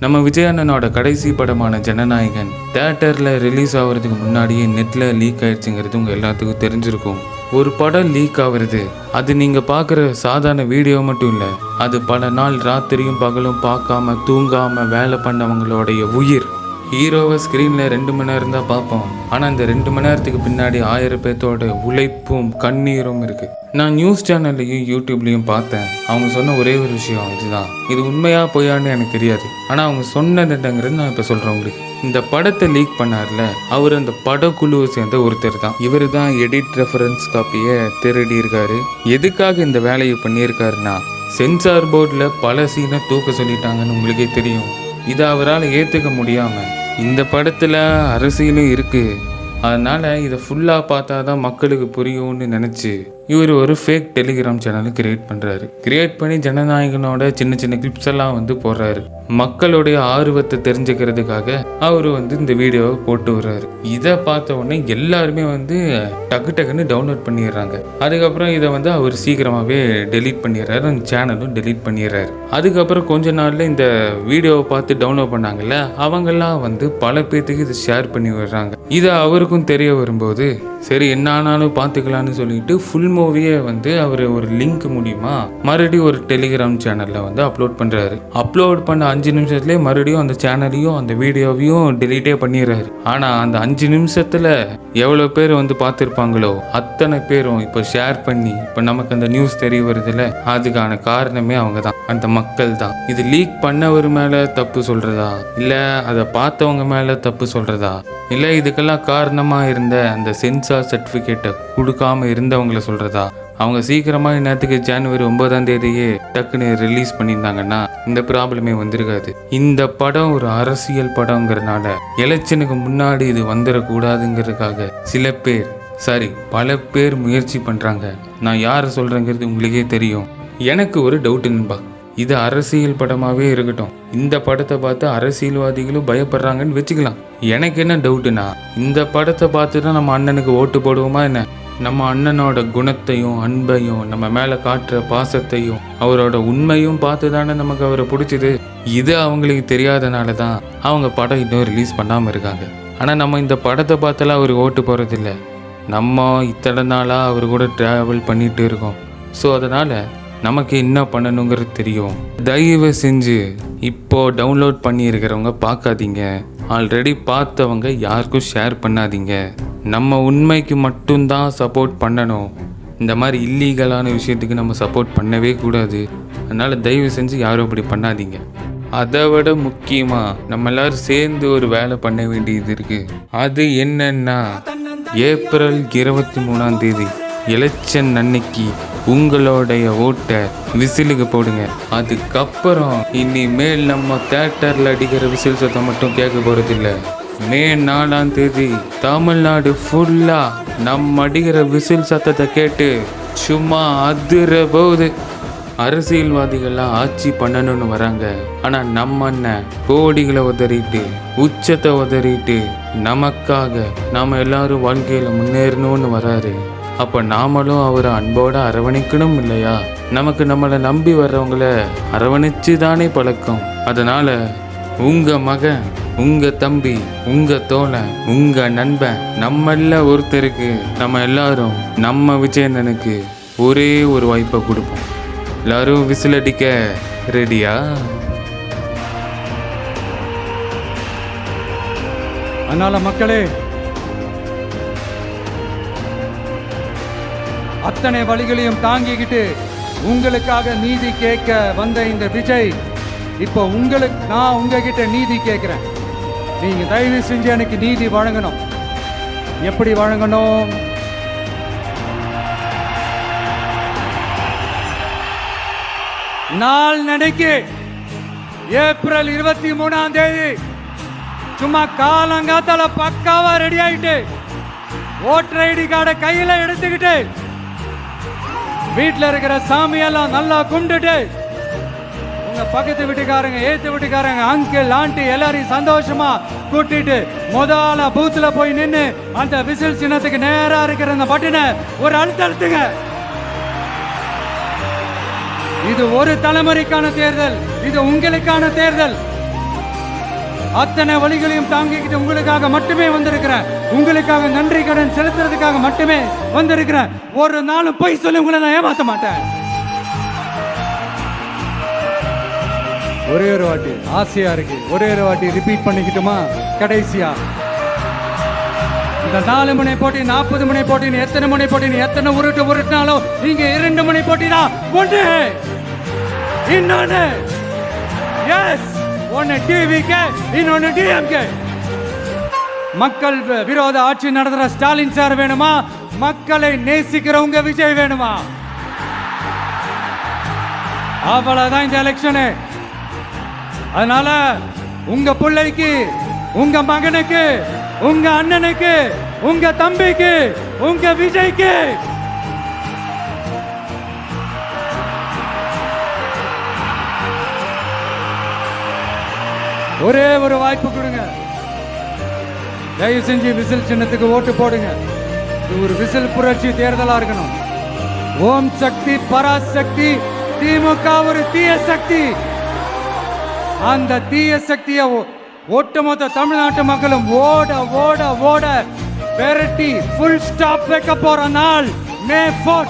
நம்ம விஜய் அண்ணனோட கடைசி படமான ஜனநாயகன் தியேட்டர்ல ரிலீஸ் ஆகுறதுக்கு முன்னாடியே நெட்ல லீக் ஆயிடுச்சுங்கிறது உங்க எல்லாத்துக்கும் தெரிஞ்சிருக்கும். ஒரு படம் லீக் ஆகுறது அது நீங்க பார்க்குற சாதாரண வீடியோ மட்டும் இல்லை, அது பல நாள் ராத்திரியும் பகலும் பார்க்காம தூங்காம வேலை பண்ணவங்களுடைய உயிர். ஹீரோவை ஸ்க்ரீனில் 2 மணி நேரம் தான் பார்ப்போம், ஆனால் இந்த 2 மணி நேரத்துக்கு பின்னாடி 1000 பேர்த்தோட உழைப்பும் கண்ணீரும் இருக்குது. நான் நியூஸ் சேனல்லையும் யூடியூப்லேயும் பார்த்தேன். அவங்க சொன்ன ஒரே ஒரு விஷயம் இதுதான். இது உண்மையா பொய்யான்னு எனக்கு தெரியாது, ஆனால் அவங்க சொன்னதுங்கிறது நான் இப்போ சொல்கிறேன் உங்களுக்கு. இந்த படத்தை லீக் பண்ணார்ல, அவர் அந்த படக்குழுவை சேர்ந்த ஒருத்தர் தான். இவர் தான் எடிட் ரெஃபரன்ஸ் காப்பியை திருடி இருக்காரு. எதுக்காக இந்த வேலையை பண்ணியிருக்காருன்னா, சென்சார் போர்டில் பல சீனை தூக்க சொல்லிட்டாங்கன்னு உங்களுக்கே தெரியும். இதை அவரால் ஏற்றுக்க முடியாமல் இந்த படத்தில் அரசியலும் இருக்குது, அதனால் இதை ஃபுல்லாக பார்த்தா தான் மக்களுக்கு புரியும்னு நினச்சி இவர் ஒரு ஃபேக் டெலிகிராம் சேனலை கிரியேட் பண்ணி ஜனநாயகனோட சின்ன சின்ன கிளிப்ஸ் எல்லாம் போடுறாரு. மக்களுடைய ஆர்வத்தை தெரிஞ்சுக்கிறதுக்காக அவர் இந்த வீடியோவை போட்டு வர்றாரு. இதை பார்த்த உடனே எல்லாருமே டக்குன்னு டவுன்லோட் பண்ணிடுறாங்க. அதுக்கப்புறம் இதை அவர் சீக்கிரமாகவே டெலீட் பண்ணிடுறாரு, அந்த சேனலும் டெலீட் பண்ணிடுறாரு. அதுக்கப்புறம் கொஞ்ச நாளில் இந்த வீடியோவை பார்த்து டவுன்லோட் பண்ணாங்கல்ல, அவங்கெல்லாம் பல பேர்த்துக்கு இதை ஷேர் பண்ணி விடுறாங்க. இதை அவருக்கும் தெரிய வரும்போது சரி என்ன ஆனாலும் பார்த்துக்கலான்னு சொல்லிட்டு ஃபுல் மூவியை அவர் ஒரு லிங்க் மூலியமா மறுபடியும் ஒரு டெலிகிராம் சேனல்ல அப்லோட் பண்றாரு. அப்லோட் பண்ண 5 நிமிஷத்துலேயே மறுபடியும் அந்த சேனலையும் அந்த வீடியோவையும் டெலீட்டே பண்ணிடுறாரு. ஆனா அந்த 5 நிமிஷத்துல எவ்வளவு பேர் பார்த்துருப்பாங்களோ அத்தனை பேரும் இப்போ ஷேர் பண்ணி இப்போ நமக்கு அந்த நியூஸ் தெரிய வருதுல, அதுக்கான காரணமே அவங்க தான், அந்த மக்கள் தான். இது லீக் பண்ணவர் மேல தப்பு சொல்றதா, இல்ல அதை பார்த்தவங்க மேல தப்பு சொல்றதா, இல்ல இதுக்கெல்லாம் காரணமா இருந்த அந்த சென்சார் சர்டிபிகேட்டை கொடுக்காம இருந்தவங்களை சொல்றதா? அவங்க சீக்கிரமா நேரத்துக்கு ஜனவரி 9ஆம் தேதியே டக்குன்னு ரிலீஸ் பண்ணியிருந்தாங்கன்னா இந்த ப்ராப்ளமே வந்திருக்காது. இந்த படம் ஒரு அரசியல் படங்கிறதுனால எலெக்ஷனுக்கு முன்னாடி இது வந்துடக்கூடாதுங்கிறதுக்காக பல பேர் முயற்சி பண்றாங்க. நான் யாரை சொல்றேங்கிறது உங்களுக்கே தெரியும். எனக்கு ஒரு டவுட் நண்பா, இது அரசியல் படமாவே இருக்கட்டும், இந்த படத்தை பார்த்து அரசியல்வாதிகளும் பயப்படுறாங்கன்னு வச்சுக்கலாம். எனக்கு என்ன டவுட்டுனா, இந்த படத்தை பார்த்துட்டு நம்ம அண்ணனுக்கு ஓட்டு போடுவோமா என்ன? நம்ம அண்ணனோட குணத்தையும் அன்பையும் நம்ம மேலே காட்டுற பாசத்தையும் அவரோட உண்மையும் பார்த்து தானே நமக்கு அவரை பிடிச்சிது. இது அவங்களுக்கு தெரியாதனால தான் அவங்க படம் இன்னும் ரிலீஸ் பண்ணாமல் இருக்காங்க. ஆனால் நம்ம இந்த படத்தை பார்த்தாலாம் அவர் ஓட்டு போகிறதில்ல, நம்ம இத்தனை நாளாக அவர் கூட ட்ராவல் பண்ணிட்டு இருக்கோம். ஸோ அதனால் நமக்கு என்ன பண்ணணுங்கிறது தெரியும். தயவு செஞ்சு இப்போ டவுன்லோட் பண்ணியிருக்கிறவங்க பார்க்காதீங்க, ஆல்ரெடி பார்த்தவங்க யாருக்கும் ஷேர் பண்ணாதீங்க. நம்ம உண்மைக்கு மட்டும்தான் சப்போர்ட் பண்ணணும். இந்த மாதிரி இல்லீகலான விஷயத்துக்கு நம்ம சப்போர்ட் பண்ணவே கூடாது. அதனால் தயவு செஞ்சு யாரும் அப்படி பண்ணாதீங்க. அதை விட முக்கியமாக நம்ம எல்லாரும் சேர்ந்து ஒரு வேலை பண்ண வேண்டியது இருக்குது. அது என்னன்னா, ஏப்ரல் 23ஆம் தேதி எலெக்ஷன் அன்னைக்கு உங்களுடைய ஓட்டை விசிலுக்கு போடுங்க. அதுக்கப்புறம் இனிமேல் நம்ம தியேட்டரில் அடிக்கிற விசில் சத்தம் மட்டும் கேட்க போகிறதில்ல. மே 4ஆம் தேதி தமிழ்நாடு ஃபுல்லாக நம்ம அடிக்கிற விசில் சத்தத்தை கேட்டு சும்மா அதிர போகுது. அரசியல்வாதிகள்லாம் ஆட்சி பண்ணணும்னு வராங்க, ஆனால் நம்ம அண்ணன் கோடிகளை உதறிட்டு உச்சத்தை உதறிட்டு நமக்காக நாம் எல்லாரும் வாழ்க்கையில் முன்னேறணும்னு வராரு. அப்போ நாமளும் அவரை அன்போடு அரவணைக்கணும் இல்லையா? நமக்கு நம்மளை நம்பி வர்றவங்கள அரவணைச்சு தானே பழக்கம். அதனால் உங்கள் மகன், உங்கள் தம்பி, உங்கள் தோழன், உங்கள் நண்பன், நம்மள ஒருத்தருக்கு நம்ம எல்லாரும் நம்ம விஜயண்ணனுக்கு ஒரே ஒரு வாய்ப்பை கொடுப்போம். எல்லாரும் விசில் அடிக்க ரெடியா? அதனால மக்களே, அத்தனை வழிகளையும் தாங்கிக்கிட்டு உங்களுக்காக நீதி கேட்க வந்த இந்த விஜய், இப்போ நான் உங்ககிட்ட நீதி கேட்கிறேன். நீங்க தயவு செஞ்சு எனக்கு நீதி வழங்கணும். எப்படி வழங்கணும்? நாள் நினைக்கு ஏப்ரல் 23ஆம் தேதி சும்மா காலங்காத்தால பக்காவா ரெடி ஆயிட்டு ஓட்டர் ஐடி கார்டை கையில எடுத்துக்கிட்டு வீட்டில் இருக்கிற சாமியெல்லாம் நல்லா கும்பிட்டுட்டு உங்க பக்கத்து வீட்டுக்காரங்க, ஏத்து வீட்டுக்காரங்க, அங்கிள், ஆண்டி எல்லாரையும் சந்தோஷமா கூட்டிட்டு முதல்ல பூத்துல போய் நின்று அந்த விசில் சின்னத்துக்கு நேரா இருக்கிற அந்த பட்டனை ஒரு அழுத்துங்க. இது ஒரு தலைமுறைக்கான தேர்தல், இது உங்களுக்கான தேர்தல். அத்தனை வழிகளையும் தாங்கிக்கிட்டு உங்களுக்காக மட்டுமே வந்திருக்கிறேன். உங்களுக்காக நன்றி கடன் செலுத்துறதுக்காக மட்டுமே வந்திருக்கிறேன். ஒரு நாளும் பொய் சொல்லி உங்களை நான் ஏமாத்த மாட்டேன். ஒரே ஒரு வாட்டி ஆசையா இருக்கு, ஒரே ஒரு வாட்டி ரிப்பீட் பண்ணிக்கிட்டுமா? கடைசியா இந்த 4 முனை போட்டி, 40 முனை போட்டி, எத்தனை முனை போட்டி, எத்தனை உருட்டினாலும் இங்க 2 முனை போட்டி தான். ஒன்று இன்னொன்னு, எஸ், ஒன்னு டிவிகே, இன்னொன்னு டிஎம்கே. மக்கள் விரோத ஆட்சி நடத்துற ஸ்டாலின் சார் வேணுமா? மக்களை நேசிக்கிறவங்க விஜய் வேணுமா? அவ்வளவுதான் இந்த எலெக்ஷனு. அதனால உங்க பிள்ளைக்கு, உங்க மகனுக்கு, உங்க அண்ணனுக்கு, உங்க தம்பிக்கு, உங்க விஜய்க்கு ஒரே ஒரு வாய்ப்பு கொடுங்க. தயவு செஞ்சு விசில் சின்னத்துக்கு ஓட்டு போடுங்க. இது ஒரு விசில் புரட்சி தேர்தலா இருக்கணும். ஓம் சக்தி பராசக்தி, திமுக ஒரு தீய சக்தி. அந்த தீய சக்தியை ஒட்டுமொத்த தமிழ்நாட்டு மக்களும் ஓட ஓட ஓட விரட்டி ஃபுல் ஸ்டாப் வைக்க போற நாள் மே 4.